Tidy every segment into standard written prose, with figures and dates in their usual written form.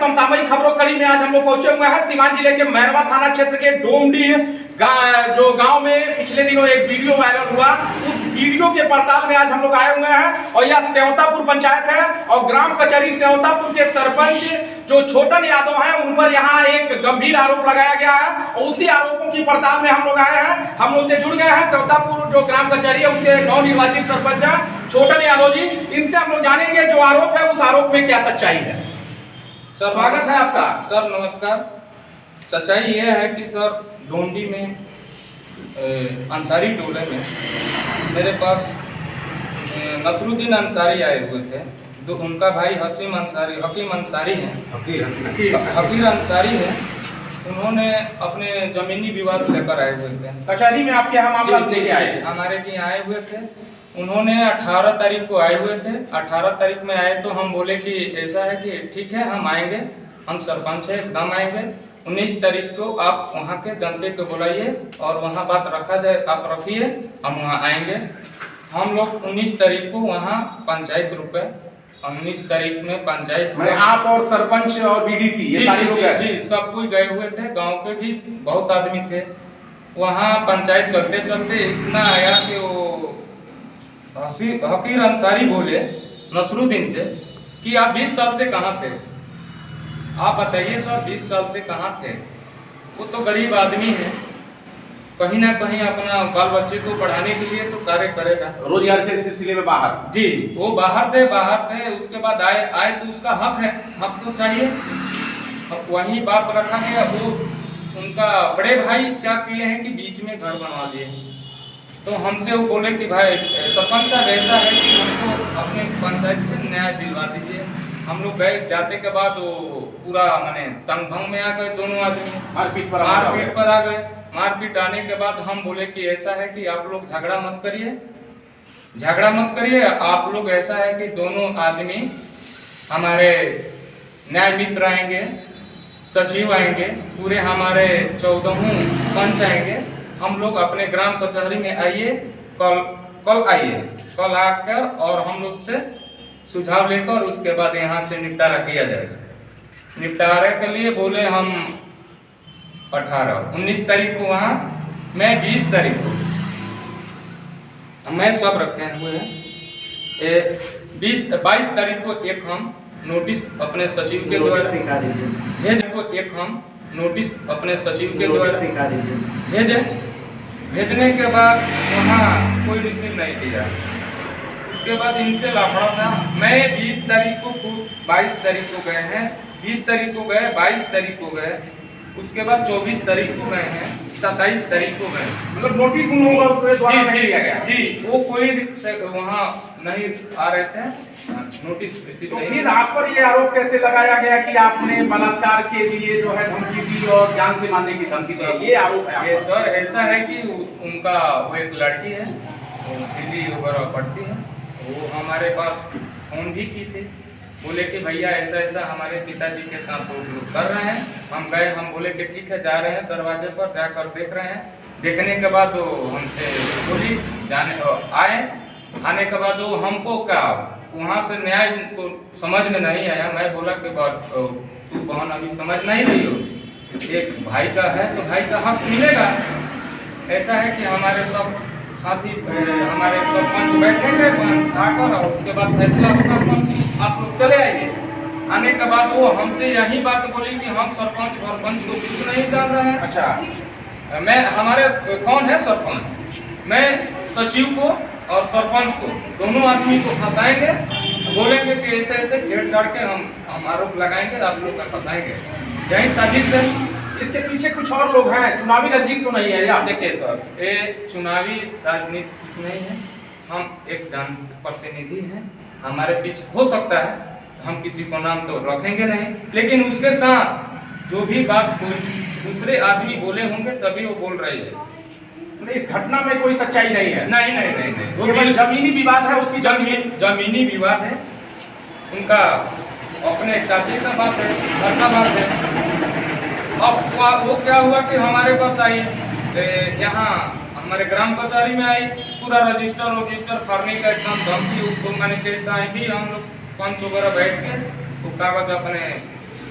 समसामयिक खबरों कड़ी में आज हम लोग पहुंचे हुए हैं सीवान जिले के मैरवा थाना क्षेत्र के डोमडीह जो गांव में पिछले दिनों एक वीडियो वायरल हुआ। उस वीडियो के पड़ताल में आज हम लोग आए हुए हैं और यह सेवतापुर पंचायत है और ग्राम कचहरी सेवतापुर के सरपंच जो छोटन यादव हैं उन पर यहाँ एक गंभीर आरोप लगाया गया है और उसी आरोपों की पड़ताल में हम लोग आए हैं। हम लोग से जुड़ गए हैं सेवतापुर जो ग्राम कचहरी है उसके नवनिर्वाचित सरपंच है छोटन यादव जी। इनसे हम लोग जानेंगे जो आरोप है उस आरोप में क्या सच्चाई है। सर स्वागत है आपका। सर नमस्कार। सच्चाई यह है कि सर डोंडी में अंसारी टोले में मेरे पास नसरुद्दीन अंसारी आए हुए थे। तो उनका भाई हकीम अंसारी हैं। हकीर अंसारी हैं। उन्होंने अपने जमीनी विवाद लेकर आए हुए थे। कचहरी में आपके यहाँ मामला लेके आए? हमारे के यहाँ आए हुए थे। उन्होंने 18 तारीख को आए हुए थे। 18 तारीख में आए तो हम बोले कि ऐसा है कि ठीक है हम आएंगे, हम सरपंच है एकदम आएंगे। 19 तारीख को आप वहाँ के जनता को बुलाइए और वहाँ बात रखा जाए, आप रखिए, हम वहाँ आएंगे। हम लोग 19 तारीख को वहाँ पंचायत रुपए 19 तारीख में पंचायत में आप और सरपंच और बीडीसी ये सारे लोग जी सब कोई गए हुए थे। गांव के भी बहुत आदमी थे। वहाँ पंचायत चलते चलते इतना आया कि वो हकीर अंसारी बोले नसरुद्दीन से कि आप 20 साल से कहाँ थे, आप बताइए सर 20 साल से कहाँ थे। वो तो गरीब आदमी है, कहीं ना कहीं अपना बाल बच्चे को पढ़ाने के लिए तो कार्य करेगा, रोजगार के सिलसिले में बाहर। जी वो बाहर थे। उसके बाद आए तो उसका हक है, हक तो चाहिए। अब वही बात रखा गया। वो उनका बड़े भाई क्या किए हैं कि बीच में घर बनवा दिए। तो हमसे वो बोले कि भाई सरपंच साहब ऐसा है कि हमको अपने पंचायत से न्याय दिलवा दीजिए। हम लोग गए, जाते के बाद वो पूरा माने तंग भंग में आ गए। दोनों आदमी मारपीट पर आ गए। मारपीट आने के बाद हम बोले कि ऐसा है कि आप लोग झगड़ा मत करिए। आप लोग ऐसा है कि दोनों आदमी हमारे न्याय मित्र आएंगे, सचिव आएंगे, पूरे हमारे 14 पंच आएंगे। हम लोग अपने ग्राम कचहरी में आइए, कल आइए, कल आकर और हम लोग से सुझाव लेकर उसके बाद यहाँ से निपटारा किया जाएगा। निपटारे के लिए बोले हम 19 तारीख को वहाँ, मैं 20 तारीख को मैं सब रखे हुए हैं। 22 तारीख को एक हम नोटिस अपने सचिव के द्वारा भेजने के बाद वहाँ कोई रिसीव नहीं किया। उसके बाद इनसे लापड़ा था। मैं 20 तारीख को 22 तारीख को गए हैं, 20 तारीख को गए, 22 तारीख को गए, उसके बाद 24 तारीख को गए हैं, 27 तारीख को गए। मतलब नोटिस जी वो कोई वहाँ नहीं आ रहे थे, नोटिस रिसीव नहीं। फिर आप पर ये आरोप कैसे लगाया गया कि आपने बलात्कार के लिए जो है धमकी दी और जान से मारने की धमकी दी? ये आरोप है। ये सर ऐसा है कि उनका वो एक लड़की है, दिल्ली वगैरह पढ़ती है, वो हमारे पास फोन भी की थी। बोले कि भैया ऐसा हमारे पिताजी के साथ वो लोग कर रहे हैं। हम गए, हम बोले कि ठीक है, जा रहे हैं, दरवाजे पर जाकर देख रहे हैं। देखने के बाद वो हमसे बोली आने के बाद वो हमको क्या वहाँ से न्याय उनको समझ में नहीं आया। मैं बोला कि तू बहन अभी समझ नहीं रही हो, एक भाई का है तो भाई का हक मिलेगा। ऐसा है कि हमारे सब साथी हमारे सरपंच बैठेंगे आकर और उसके बाद फैसला होगा, आप लोग चले आइए। आने के बाद वो हमसे यही बात बोली कि हम सरपंच को कुछ नहीं जान रहे हैं। अच्छा, मैं हमारे कौन है सरपंच, मैं सचिव को और सरपंच को दोनों आदमी को फंसाएंगे, बोलेंगे कि ऐसे छेड़छाड़ के हम आरोप लगाएंगे, आप लोग का फंसाएंगे। यही साजिश है। इसके पीछे कुछ और लोग हैं, चुनावी राजनीति तो नहीं है या? देखिए सर, ये चुनावी राजनीति कुछ नहीं है। हम एक जनप्रतिनिधि हैं, हमारे पीछे हो सकता है हम किसी को नाम तो रखेंगे नहीं, लेकिन उसके साथ जो भी बात कोई दूसरे आदमी बोले होंगे सभी वो बोल रहे हैं। इस घटना में कोई सच्चाई नहीं है? नहीं। केवल जमीनी विवाद है, उसकी जमीनी विवाद है। उनका अपने चाचे का बात है, घर का बात है। अब वो क्या हुआ कि हमारे पास आई, यहाँ हमारे ग्राम कचहरी में आई, पूरा रजिस्टर करने का एकदम धमकी उसको मैंने कैसा आई भी। हम लोग पंच वगैरह बैठ के वो कागज अपने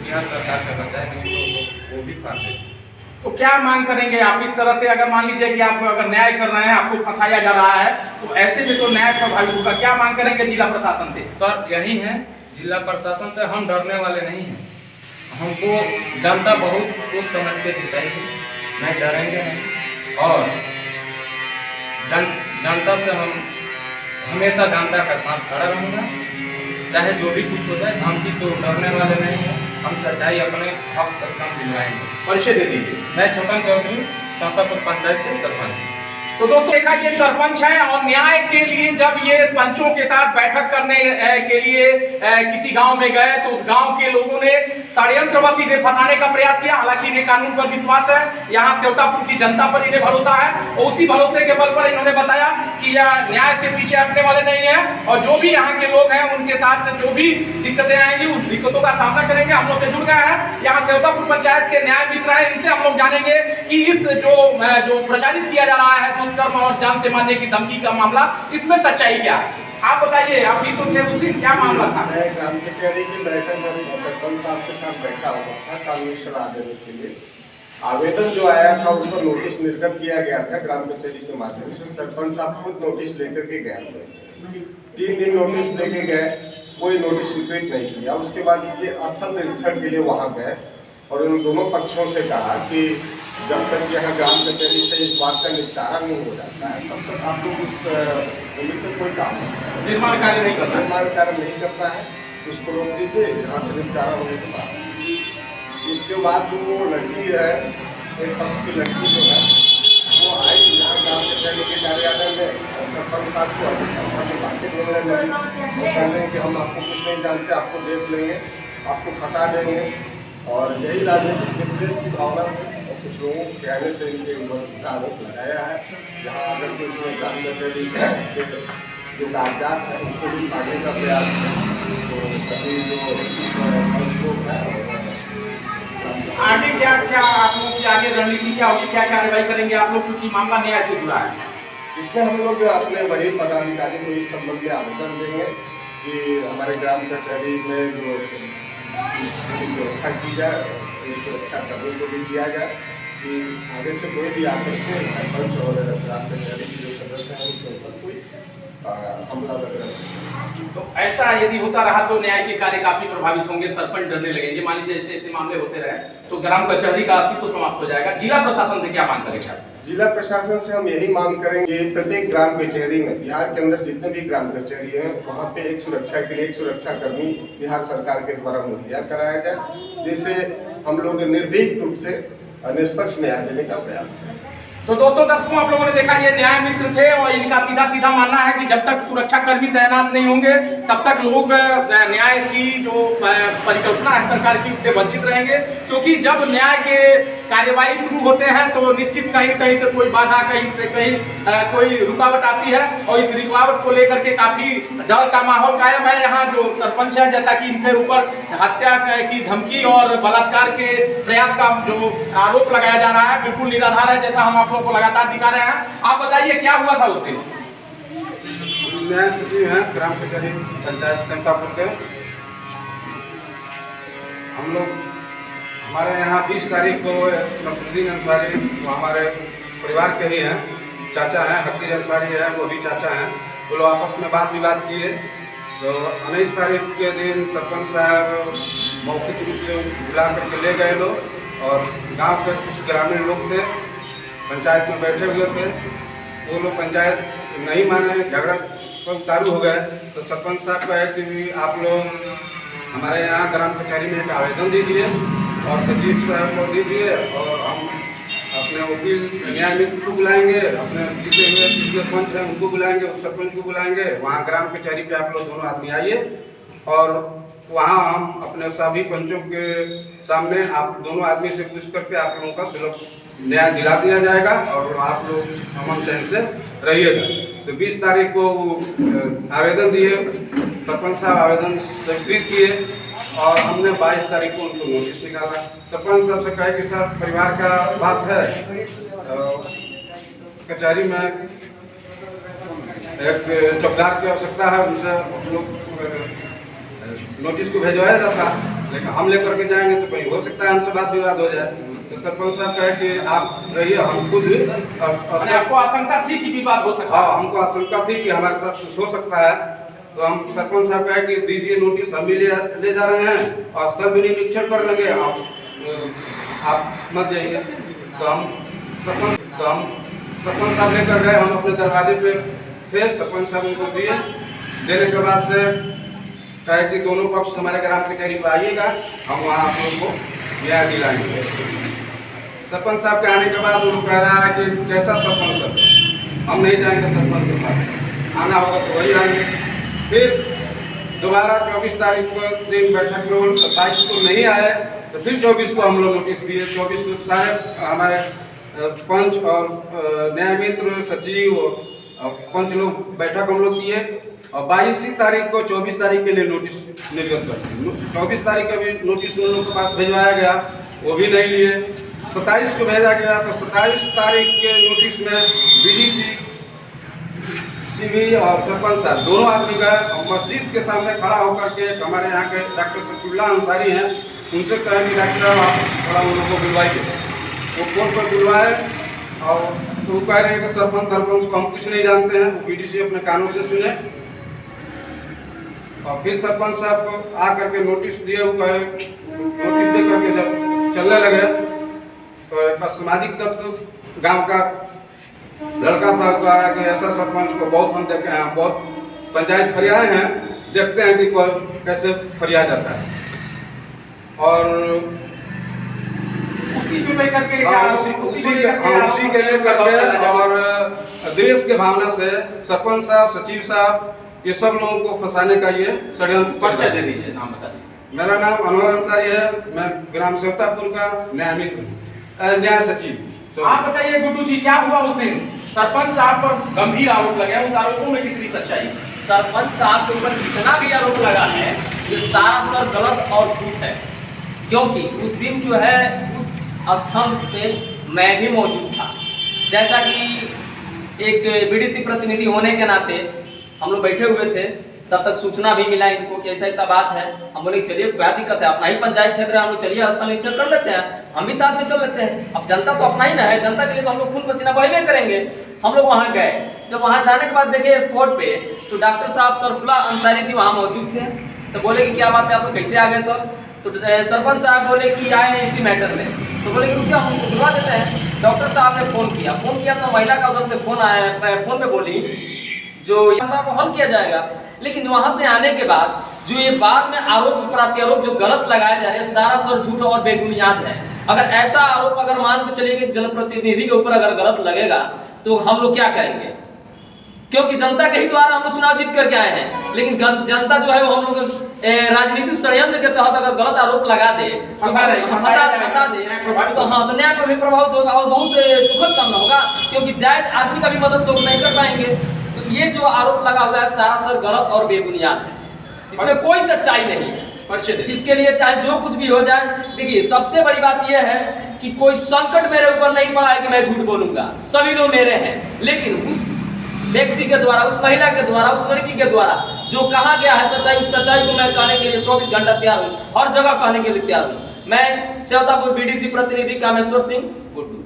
बिहार सरकार का बताए, नहीं तो वो भी फाड़ देते। तो क्या मांग करेंगे आप इस तरह से? अगर मान लीजिए कि आप अगर न्याय कर रहे हैं, आपको फंसाया जा रहा है, तो ऐसे में तो न्याय प्रभावित होगा। क्या मांग करेंगे जिला प्रशासन से? सर यही है, जिला प्रशासन से हम डरने वाले नहीं हैं। हमको जनता बहुत सोच समझ के जिताएगी, नहीं डरेंगे नहीं। और जनता से हम हमेशा जनता का साथ खड़ा रहूँगा, चाहे जो भी कुछ हो जाए। हम किसी को डरने वाले नहीं हैं, हम सच्चाई अपने हक तक हम दिलवाएंगे। परिचय दे दीजिए। मैं छोटन चौधरी, शंकरपुर पंचायत से सरपंच। तो दोस्तों देखा, ये सरपंच है और न्याय के लिए जब ये पंचों के साथ बैठक करने के लिए किसी गांव में गए, तो उस गांव के लोगों ने षड्यंत्रवश इन्हें फंसाने का प्रयास किया। हालांकि इन्हें कानून पर विश्वास है, यहाँ सेवतापुर की जनता पर इन्हें भरोसा है, और उसी भरोसे के बल पर इन्होंने बताया कि यह न्याय से पीछे हटने वाले नहीं है, और जो भी यहाँ के लोग हैं उनके साथ जो भी दिक्कतें आएंगी उस दिक्कतों का सामना करेंगे। हम लोग से जुड़ गए हैं यहाँ सेवतापुर पंचायत के न्याय मित्र हैं, इनसे हम लोग जानेंगे कि इस जो प्रचारित किया जा रहा है दुष्कर्म और जान से मारने की धमकी का मामला, इसमें सच्चाई क्या है? आप बताइए, आप भी तो थे उस दिन, क्या मामला था? मैं ग्राम कचहरी की बैठक में सरपंच साहब के साथ बैठा हुआ था कानूनी सलाह देने के लिए। आवेदन जो आया था उस पर नोटिस निर्गत किया गया था ग्राम कचहरी के माध्यम से। सरपंच साहब खुद नोटिस लेकर के गए हुए, 3 दिन नोटिस लेके गए, कोई नोटिस विकृत नहीं किया। उसके बाद ये स्थल निरीक्षण के लिए वहाँ गए और उन दोनों पक्षों से कहा कि जब तक यहाँ ग्राम कचहरी से इस बात का निपटारा नहीं हो जाता है, तब तक आप लोग उस भूमि पर कोई काम निर्माण कार्य नहीं करना, निर्माण कार्य नहीं करना है, उसको रोक दीजिए यहाँ से निपटारा होने के बाद। इसके बाद जो लड़की है, एक पक्ष की लड़की जो है, वो आई यहाँ ग्राम कचहरी के कार्यालय में, सरपंच साहब को बातें बोलने लगी। वो कह रहे हैं कि हम आपको कुछ नहीं जानते, आपको देख लेंगे, आपको फंसा देंगे, और यही राजनीतिक विद्वेष की भावना से और कुछ लोगों के कहने से इनके ऊपर आरोप लगाया है। यहाँ अगर कुछ ग्राम कचहरी के जो कागजात है उसको भी पाने का प्रयास है, तो सभी जो लोग हैं। आगे क्या आप लोग की आगे रणनीति क्या होगी, क्या कार्रवाई करेंगे आप लोग, चूंकि मामला न्याय से जुड़ा है? इसमें हम लोग अपने वही पदाधिकारी को इस संबंध में आवेदन देंगे कि हमारे ग्राम कचहरी में जो व्यवस्था की जाए, सुरक्षा कर्मी को भी दिया जाए कि आगे से कोई भी आकर के सरपंच और ग्राम कचहरी के जो सदस्य हैं उनके ऊपर कोई हमला वगैरह। तो ऐसा यदि होता रहा तो न्याय के कार्य काफी प्रभावित होंगे, सरपंच डरने लगेंगे। मान लीजिए ऐसे ऐसे मामले होते रहे तो ग्राम कचहरी का अस्तित्व समाप्त हो जाएगा। जिला प्रशासन से क्या मांग करेंगे? जिला प्रशासन से हम यही मांग करेंगे, प्रत्येक ग्राम कचहरी में, बिहार के अंदर जितने भी ग्राम कचहरी हैं, वहाँ पे एक सुरक्षा के लिए एक सुरक्षा कर्मी बिहार सरकार के द्वारा मुहैया कराया जाए, जिससे हम लोग निर्भीक रूप से निष्पक्ष न्याय देने का प्रयास करें। तो दोस्तों दर्शकों, आप लोगों ने देखा ये न्याय मित्र थे, और इनका सीधा सीधा मानना है कि जब तक सुरक्षा कर्मी तैनात नहीं होंगे तब तक लोग न्याय की जो परिकल्पना है सरकार की उससे वंचित रहेंगे। क्योंकि जब न्याय के कार्यवाही शुरू होते हैं तो निश्चित कहीं न कहीं से कोई बाधा, कहीं से कहीं कोई रुकावट आती है, और इस रुकावट को लेकर के काफी डर का माहौल कायम है। यहाँ जो सरपंच है, जैसा कि इनके ऊपर हत्या की धमकी और बलात्कार के प्रयास का जो आरोप लगाया जा रहा है बिल्कुल निराधार है, जैसा हम आप लोगों को लगातार दिखा रहे हैं। आप बताइए क्या हुआ था उस दिन? न्याय सचिव हैं ग्राम कचहरी पंचायत सेवतापुर के। हम लोग हमारे यहाँ 20 तारीख को नफरुद्दीन अंसारी, वो हमारे परिवार के ही हैं, चाचा हैं, हकीर अंसारी है, वो भी चाचा हैं, वो लोग आपस में बात विवाद किए। तो 19 तारीख के दिन सरपंच साहब मौखिक रूप से बुला करके ले गए लोग, और गांव के कुछ ग्रामीण लोग थे, पंचायत में बैठे हुए थे, वो लोग पंचायत नहीं माने, झगड़ा पर चालू हो गए। तो सरपंच साहब कहे कि आप लोग हमारे यहाँ ग्राम कचहरी में एक आवेदन दीजिए और सचिव साहब को दीजिए, और हम अपने वकील न्याय मित्र को बुलाएंगे, अपने जीते हुए पिछले पंच हैं उनको बुलाएंगे, उस सरपंच को बुलाएंगे, वहाँ ग्राम कचहरी पे आप लोग दोनों आदमी आइए, और वहाँ हम अपने सभी पंचों के सामने आप दोनों आदमी से पूछ करके आप लोगों का सुलभ न्याय दिला दिया जाएगा, और आप लोग अमन चैन से रहिएगा। तो 20 तारीख को वो आवेदन दिए, सरपंच साहब आवेदन स्वीकृत किए, और हमने 22 तारीख को उनको नोटिस निकाला। सरपंच साहब से कहे कि सर परिवार का बात है, कचहरी में एक चौकीदार की आवश्यकता है, उनसे हम लोग नोटिस को भेजवाया जाता। लेकिन हम लेकर के जाएंगे तो कहीं हो सकता है हमसे बात विवाद हो जाए। तो सरपंच साहब कहे कि आप रहिए, हम खुद आपको आशंका थी कि विवाद हो सकता है? हाँ, हमको आशंका थी कि हमारे साथ कुछ हो सकता है। तो हम सरपंच साहब कहे कि दीजिए नोटिस, हम भी ले जा रहे हैं और स्थल भी निरीक्षण कर लेंगे, आप मत जाइए। तो हम सरपंच साहब लेकर गए, हम अपने दरवाजे पे थे, सरपंच साहब उनको दिए। देने के बाद से कहे कि दोनों पक्ष हमारे ग्राम कचहरी पर आइएगा, हम वहाँ आप लोगों को न्याय दिलाएंगे। सरपंच साहब के आने के बाद उनको कह रहा है कि कैसा सरपंच साहब, हम नहीं जाएंगे सरपंच के पास, आना होगा तो वही आएंगे। फिर दोबारा 24 तारीख को दिन बैठक में 27 को नहीं आए, तो फिर 24 को हम लोग नोटिस दिए। 24 को सारे हमारे पंच और न्याय मित्र, सचिव और पंच लोग बैठक हम लोग किए और 22 तारीख को 24 तारीख के लिए नोटिस निर्गत करते। 24 तारीख का भी नोटिस उन लोगों के पास भिजवाया गया, वो भी नहीं लिए। 27 को भेजा गया, तो 27 तारीख के नोटिस में बीडीसी, सीबी और सरपंच साहब दोनों आदमी गए और मस्जिद के सामने खड़ा होकर के हमारे यहाँ के डॉक्टर शफीउल्लाह अंसारी हैं, उनसे कहे कि डॉक्टर साहब आप थोड़ा उन लोगों को बुलवाइए। वो फोन पर बुलवाए और तो कह रहे हैं कि सरपंच को हम कुछ नहीं जानते हैं। वो बीडीसी अपने कानों से सुने और फिर सरपंच साहब को आ करके नोटिस दिए। वो कहे नोटिस दे करके जब चलने लगे तो एक सामाजिक तत्व गांव का लड़का था, कह रहा कि ऐसा सरपंच को बहुत हम देखे हैं, बहुत पंचायत फरियाए हैं, देखते हैं कि कैसे फरिया जाता है। और उसी के लेकर के और देश के भावना से सरपंच साहब, सचिव साहब, ये सब लोगों को फंसाने का ये षड्यंत्र। परिचय दे दीजिए, नाम बता दीजिए। मेरा नाम अनवर अंसारी है, मैं ग्राम सेवतापुर का न्याय मित्र, न्याय सचिव। आप बताइए गुड्डू जी, क्या हुआ उस दिन? सरपंच साहब पर गंभीर आरोप लगे, उस आरोपों में कितनी सच्चाई? सरपंच साहब के ऊपर जितना भी आरोप लगा है ये सारा सर गलत और झूठ है, क्योंकि उस दिन जो है उस स्तंभ पे मैं भी मौजूद था। जैसा कि एक बीडीसी प्रतिनिधि होने के नाते हम लोग बैठे हुए थे, तब तक सूचना भी मिला इनको कि ऐसा ऐसा बात है। हम बोले चलिए क्या दिक्कत है, अपना ही पंचायत क्षेत्र है, हम लोग चलिए स्थल निरीक्षण कर लेते हैं, हम भी साथ में चल लेते हैं। अब जनता तो अपना ही ना है, जनता के लिए तो हम लोग खून पसीना बहावे करेंगे। हम लोग वहाँ गए, जब वहाँ जाने के बाद देखे स्पॉट पे तो डॉक्टर साहब सरफुल्लाह अंसारी जी वहाँ मौजूद थे। तो बोले कि क्या बात है, आप लोग कैसे आ गए सर? तो सरपंच साहब बोले कि आए हैं इसी मैटर में। तो बोले कि रुकिए हम उनको बुलवा देते हैं। डॉक्टर साहब ने फ़ोन किया तो महिला का उधर से फ़ोन आया, फ़ोन पे बोली जो यहाँ को हल किया जाएगा। लेकिन वहाँ से आने के बाद जो ये बाद में आरोप प्रत्यारोप जो गलत लगाए जा रहे हैं, सारा सर झूठ और बेबुनियाद है। अगर ऐसा आरोप अगर मान के चलिए कि जनप्रतिनिधि के ऊपर अगर गलत लगेगा तो हम लोग क्या करेंगे? क्योंकि जनता के ही द्वारा हम लोग चुनाव जीत करके आए हैं, लेकिन जनता जो है वो हम लोग राजनीतिक षड्यंत्र के तहत अगर गलत आरोप लगा दे, फंसा दे, तो हाँ, तो न्याय पर भी प्रभावित होगा और बहुत दुखद काम होगा, क्योंकि जायज आदमी का भी मदद लोग नहीं कर पाएंगे। तो ये जो आरोप लगा हुआ है सारा सर गलत और बेबुनियाद है, इसमें कोई सच्चाई नहीं है। इसके लिए चाहे जो कुछ भी हो जाए, देखिए सबसे बड़ी बात यह है कि कोई संकट मेरे ऊपर नहीं पड़ा है कि मैं झूठ बोलूंगा, सभी लोग मेरे हैं। लेकिन उस व्यक्ति के द्वारा, उस महिला के द्वारा, उस लड़की के द्वारा जो कहा गया है सच्चाई, उस सच्चाई को मैं कहने के लिए 24 घंटा तैयार हूँ, हर जगह कहने के लिए तैयार हूँ। मैं सेवतापुर बीडीसी प्रतिनिधि कामेश्वर सिंह गुड्डू।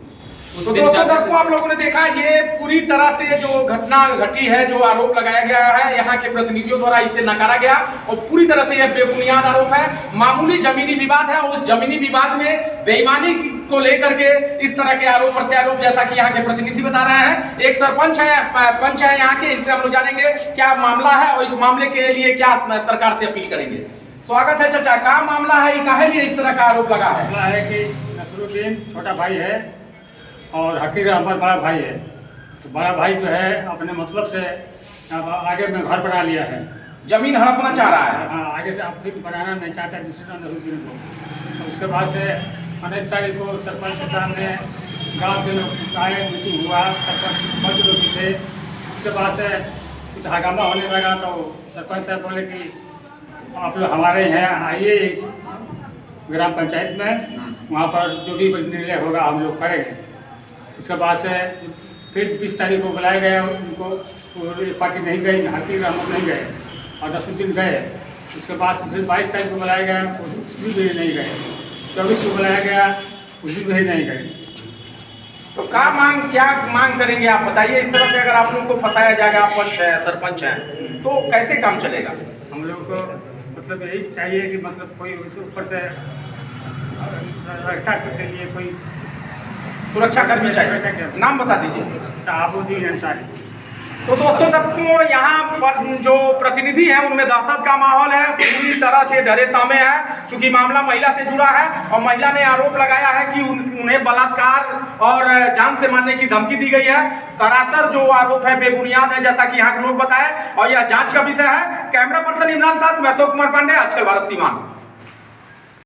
तो दोस्तों आप लोगों ने देखा, ये पूरी तरह से जो घटना घटी है, जो आरोप लगाया गया है यहाँ के प्रतिनिधियों द्वारा, इसे नकारा गया और पूरी तरह से यह बेबुनियाद आरोप है। मामूली जमीनी विवाद है, उस जमीनी विवाद में बेईमानी को लेकर के इस तरह के आरोप प्रत्यारोप, जैसा कि यहाँ के प्रतिनिधि बता रहे हैं। एक सरपंच है, पंच है यहाँ के, इनसे हम लोग जानेंगे क्या मामला है और इस मामले के लिए क्या सरकार से अपील करेंगे। स्वागत है चाचा, क्या मामला है, काहे लिए इस तरह का आरोप लगा है? मामला है कि नसरुद्दीन छोटा भाई है और हकीर अहमद बड़ा भाई है। तो बड़ा भाई जो है अपने मतलब से आगे में घर बना लिया है, जमीन हड़पना चाह रहा है। हाँ, आगे से आप बनाना नहीं चाहता दूसरे नसरुद्दीन को। तो उसके बाद से 19 तारीख को सरपंच के सामने गांव के लोग आए, मीटिंग हुआ, सरपंच मंच लोग भी थे। उसके बाद से कुछ हंगामा होने लगा तो सरपंच साहब बोले कि आप लोग हमारे यहाँ आइए ग्राम पंचायत में, वहाँ पर जो भी निर्णय होगा हम लोग करेंगे। उसके बाद से फिर 20 तारीख को बुलाया गया उनको, एक पार्टी नहीं गई, हकीर अहमद नहीं गए और नसरुद्दीन गए। उसके बाद से फिर 22 तारीख को बुलाया गया, भी भेज नहीं गए। 24 को बुलाया गया, उस भी भेज नहीं गए। तो क्या मांग करेंगे आप बताइए। इस तरह से अगर आप लोग को फंसाया जाएगा, आप पंच है, सरपंच हैं, तो कैसे काम चलेगा? हम लोग को मतलब यही चाहिए कि मतलब कोई उसके ऊपर से रक्षा के लिए कोई सुरक्षा कर्मी चाहिए। नाम बता दीजिए। शहाबुद्दीन अंसारी। तो दोस्तों सबको यहाँ पर जो प्रतिनिधि हैं उनमें दहशत का माहौल है, पूरी तरह से डरे सामे है, चूंकि मामला महिला से जुड़ा है और महिला ने आरोप लगाया है कि उन्हें बलात्कार और जान से मारने की धमकी दी गई है। सरासर जो आरोप है बेबुनियाद है, जैसा कि यहाँ के लोग बताए, और यह जांच का विषय है। कैमरा पर्सन इमरान साथ मैं तो कुमार पांडे, आजकल भारत सीमान।